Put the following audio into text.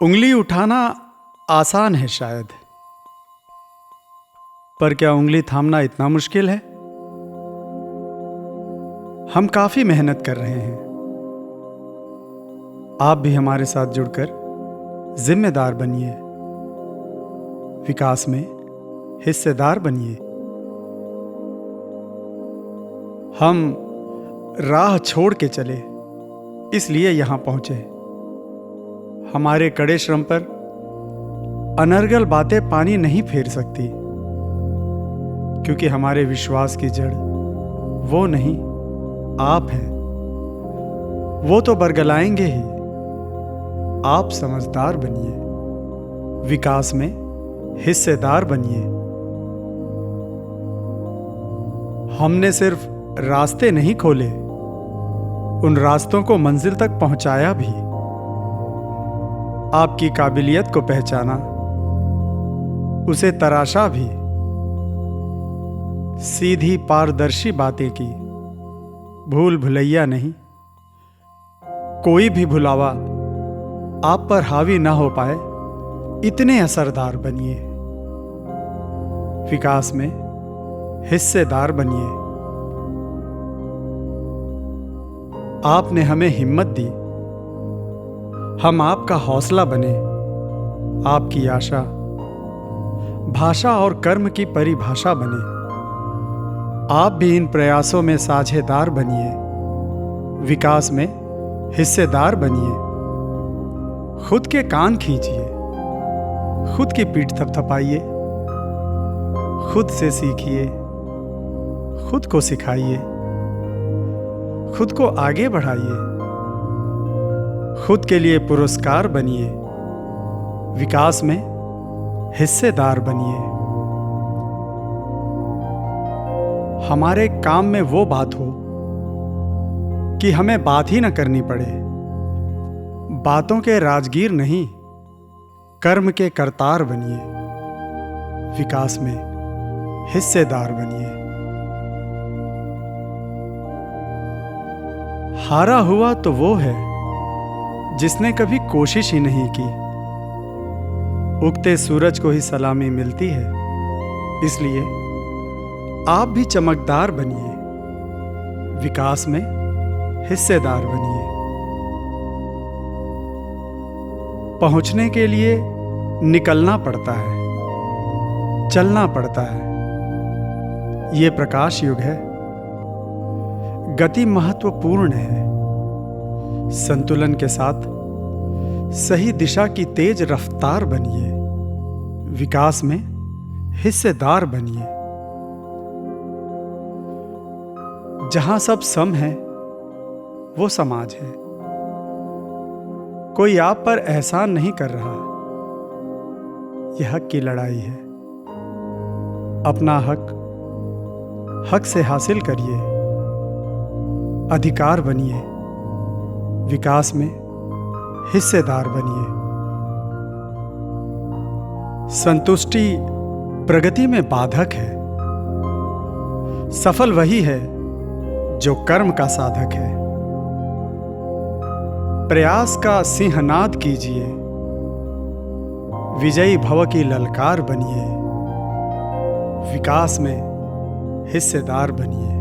उंगली उठाना आसान है शायद, पर क्या उंगली थामना इतना मुश्किल है? हम काफी मेहनत कर रहे हैं। आप भी हमारे साथ जुड़कर जिम्मेदार बनिए, विकास में हिस्सेदार बनिए। हम राह छोड़ के चले, इसलिए यहां पहुंचे। हमारे कड़े श्रम पर अनर्गल बातें पानी नहीं फेर सकती, क्योंकि हमारे विश्वास की जड़ वो नहीं, आप हैं। वो तो बरगलाएंगे ही। आप समझदार बनिए, विकास में हिस्सेदार बनिए। हमने सिर्फ रास्ते नहीं खोले, उन रास्तों को मंजिल तक पहुंचाया भी। आपकी काबिलियत को पहचाना, उसे तराशा भी। सीधी पारदर्शी बातें की, भूल भुलैया नहीं। कोई भी भुलावा आप पर हावी ना हो पाए, इतने असरदार बनिए। विकास में हिस्सेदार बनिए। आपने हमें हिम्मत दी, हम आपका हौसला बने। आपकी आशा, भाषा और कर्म की परिभाषा बने। आप भी इन प्रयासों में साझेदार बनिए, विकास में हिस्सेदार बनिए। खुद के कान खींचिए, खुद की पीठ थपथपाइए, खुद से सीखिए, खुद को सिखाइए, खुद को आगे बढ़ाइए। खुद के लिए पुरस्कार बनिए, विकास में हिस्सेदार बनिए। हमारे काम में वो बात हो कि हमें बात ही न करनी पड़े। बातों के राजगीर नहीं, कर्म के करतार बनिए, विकास में हिस्सेदार बनिए। हारा हुआ तो वो है जिसने कभी कोशिश ही नहीं की। उगते सूरज को ही सलामी मिलती है, इसलिए आप भी चमकदार बनिए, विकास में हिस्सेदार बनिए। पहुंचने के लिए निकलना पड़ता है, चलना पड़ता है। ये प्रकाश युग है, गति महत्वपूर्ण है। संतुलन के साथ सही दिशा की तेज रफ्तार बनिए, विकास में हिस्सेदार बनिए। जहां सब सम है, वो समाज है। कोई आप पर एहसान नहीं कर रहा, यह हक की लड़ाई है। अपना हक हक से हासिल करिए, अधिकार बनिए, विकास में हिस्सेदार बनिए। संतुष्टि प्रगति में बाधक है। सफल वही है जो कर्म का साधक है। प्रयास का सिंहनाद कीजिए, विजयी भव की ललकार बनिए, विकास में हिस्सेदार बनिए।